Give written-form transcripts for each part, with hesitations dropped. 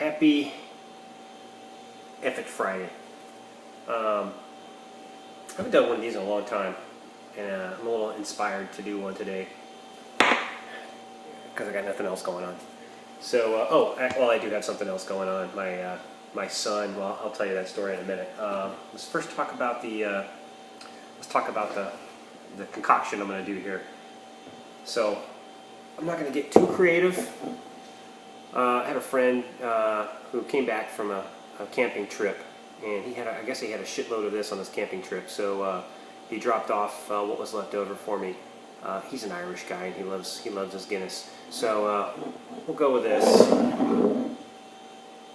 Happy Effort Friday. I haven't done one of these in a long time, and I'm a little inspired to do one today because I got nothing else going on. So, I do have something else going on. My son. Well, I'll tell you that story in a minute. Let's first talk about the concoction I'm going to do here. So, I'm not going to get too creative. I had a friend who came back from a camping trip, and I guess he had a shitload of this on his camping trip. So he dropped off what was left over for me. He's an Irish guy, and he loves his Guinness. So we'll go with this,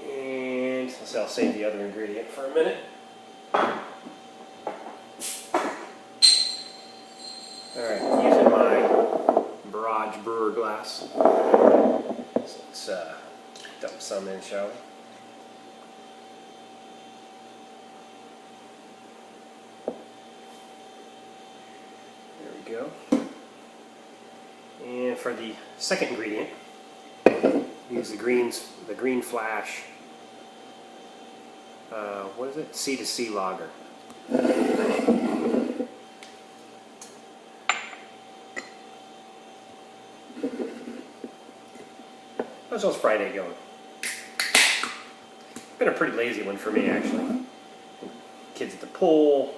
and I'll save the other ingredient for a minute. All right, using my Barrage brewer glass. So let's dump some in, shall we? Go. And for the second ingredient, use the green flash. What is it? C2C lager. How's those Friday going? Been a pretty lazy one for me, actually. Kids at the pool.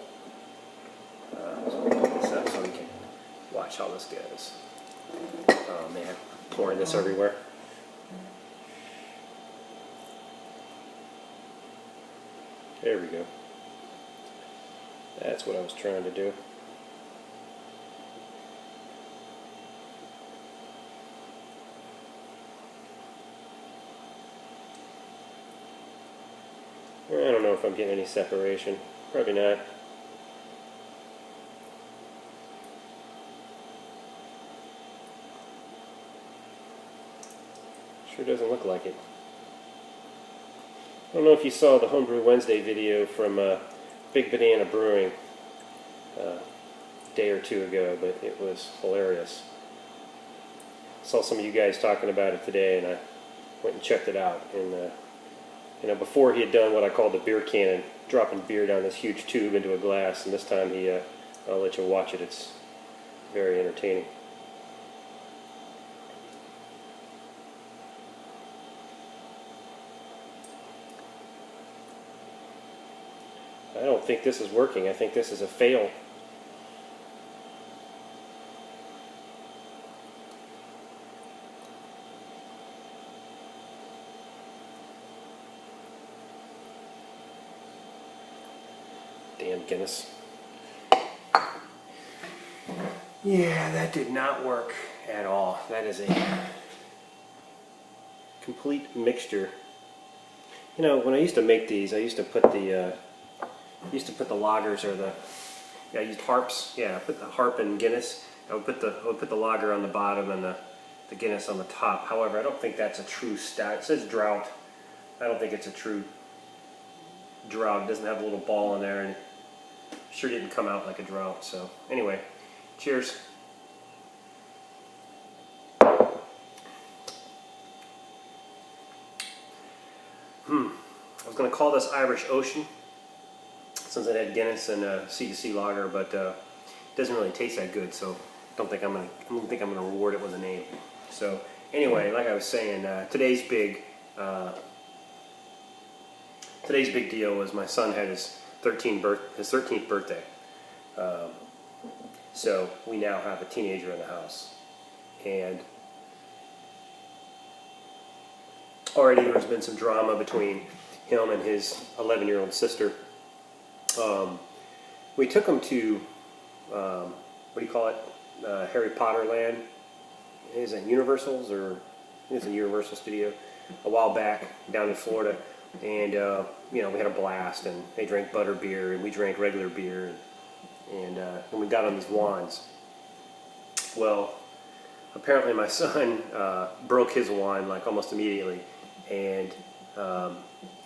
So we can watch how this goes. Oh man, pouring this everywhere. There we go. That's what I was trying to do. I don't know if I'm getting any separation. Probably not. Sure doesn't look like it. I don't know if you saw the Homebrew Wednesday video from Big Banana Brewing a day or two ago, but it was hilarious. Saw some of you guys talking about it today, and I went and checked it out. And before he had done what I call the beer cannon, dropping beer down this huge tube into a glass, and this time I'll let you watch it. It's very entertaining. I don't think this is working. I think this is a fail. Damn Guinness. Yeah, that did not work at all. That is a complete mixture. You know, when I used to make these, I used to put the lagers or I used harps. Yeah, I put the harp and Guinness. I would put the lager on the bottom and the Guinness on the top. However, I don't think that's a true stout. It says drought. I don't think it's a true drought. It doesn't have a little ball in there, and it sure didn't come out like a drought. So anyway, cheers. I was going to call this Irish Ocean, since it had Guinness and C2C lager, but it doesn't really taste that good, so I don't think I'm gonna reward it with a name. So anyway, like I was saying, today's big deal was my son had his 13th birthday. So we now have a teenager in the house, and already there's been some drama between him and his 11-year-old sister. We took him to, what do you call it, Harry Potter Land. Is it Universal's, or it's a Universal Studio, a while back down in Florida, and we had a blast, and they drank butter beer, and we drank regular beer, and we got on these wands. Well, apparently my son broke his wand like almost immediately, and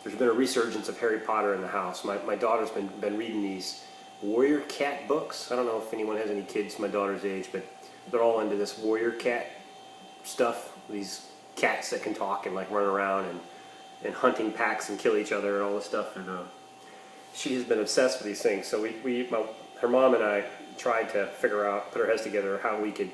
there's been a resurgence of Harry Potter in the house. My daughter's been reading these Warrior Cat books. I don't know if anyone has any kids my daughter's age, but they're all into this Warrior Cat stuff. These cats that can talk and like run around, and and hunting packs and kill each other and all this stuff. And she has been obsessed with these things. So her mom and I tried to figure out, put our heads together, how we could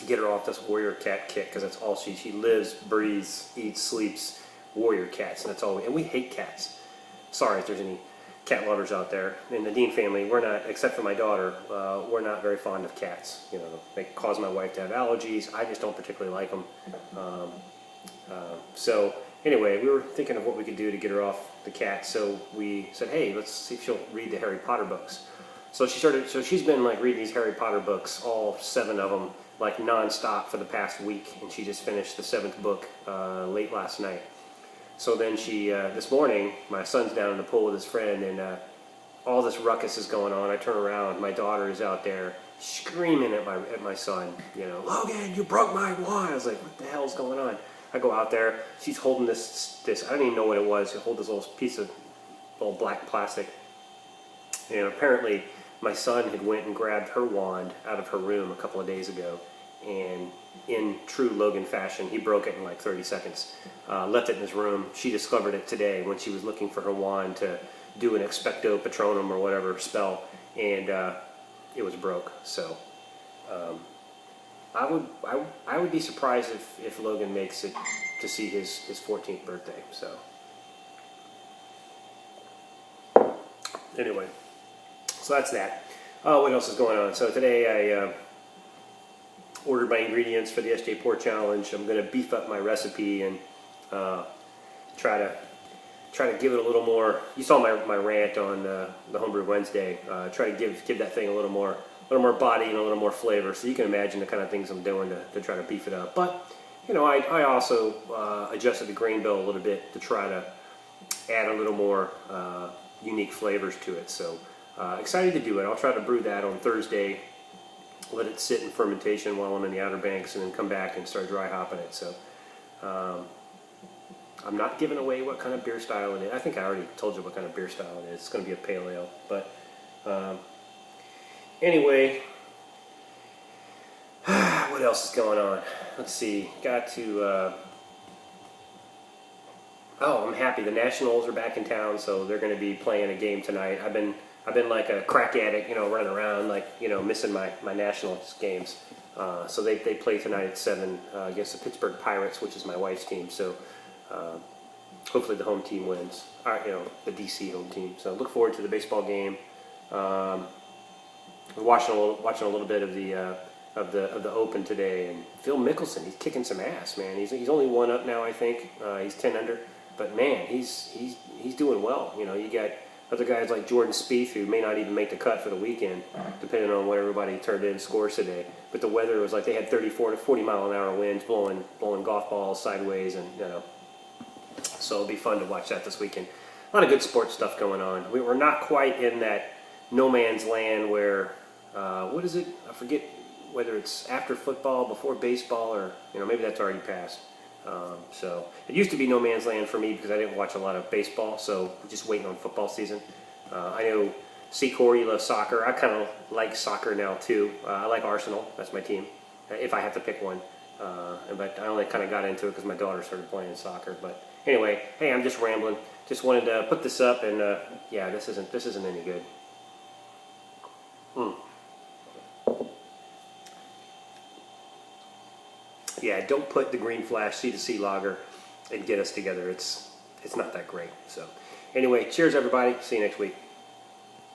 get her off this warrior cat kick, because that's all she lives, breathes, eats, sleeps warrior cats, and that's all. And we hate cats. Sorry if there's any cat lovers out there. In the Dean family, we're not, except for my daughter, we're not very fond of cats. You know, they cause my wife to have allergies. I just don't particularly like them. So anyway, we were thinking of what we could do to get her off the cat. So we said, hey, let's see if she'll read the Harry Potter books. So she's been like reading these Harry Potter books, all 7 of them, like non-stop for the past week, and she just finished the 7th book late last night. So then she, this morning, my son's down in the pool with his friend, and all this ruckus is going on. I turn around, my daughter is out there screaming at my son, you know, Logan, you broke my wand. I was like, what the hell's going on? I go out there, she's holding this I don't even know what it was. She hold this little piece of little black plastic, and apparently my son had went and grabbed her wand out of her room a couple of days ago, and in true Logan fashion, he broke it in like 30 seconds. Left it in his room. She discovered it today when she was looking for her wand to do an expecto patronum or whatever spell, and it was broke. So I would be surprised if Logan makes it to see his 14th birthday. So anyway. So that's that. What else is going on? So today I ordered my ingredients for the SJ Pork Challenge. I'm going to beef up my recipe and try to give it a little more. You saw my rant on the Homebrew Wednesday. Try to give that thing a little more body and a little more flavor. So you can imagine the kind of things I'm doing to try to beef it up. But you know, I also adjusted the grain bill a little bit to try to add a little more unique flavors to it. So. Excited to do it. I'll try to brew that on Thursday, let it sit in fermentation while I'm in the Outer Banks, and then come back and start dry hopping it. So I'm not giving away what kind of beer style it is. I think I already told you what kind of beer style it is. It's going to be a pale ale. But anyway, what else is going on? Let's see. Got to... I'm happy. The Nationals are back in town, so they're going to be playing a game tonight. I've been like a crack addict, you know, running around, like, you know, missing my Nationals games. So they play tonight at 7 against the Pittsburgh Pirates, which is my wife's team. So hopefully the home team wins. You know, the DC home team. So look forward to the baseball game. We're watching a little bit of the Open today, and Phil Mickelson, he's kicking some ass, man. He's only 1 up now, I think. He's 10 under, but man, he's doing well. You know, you got other guys like Jordan Spieth, who may not even make the cut for the weekend, depending on what everybody turned in scores today. But the weather was like they had 34 to 40 mile an hour winds blowing golf balls sideways, and you know, so it'll be fun to watch that this weekend. A lot of good sports stuff going on. We're not quite in that no man's land where what is it? I forget whether it's after football, before baseball, or you know, maybe that's already passed. So it used to be no man's land for me because I didn't watch a lot of baseball, so just waiting on football season. I know C-Core, you love soccer. I kind of like soccer now too. I like Arsenal. That's my team, if I have to pick one. But I only kind of got into it because my daughter started playing soccer. But anyway, hey, I'm just rambling. Just wanted to put this up, and yeah, this isn't any good. Yeah, don't put the Green Flash C2C lager and get us together. It's not that great. So anyway, cheers everybody. See you next week.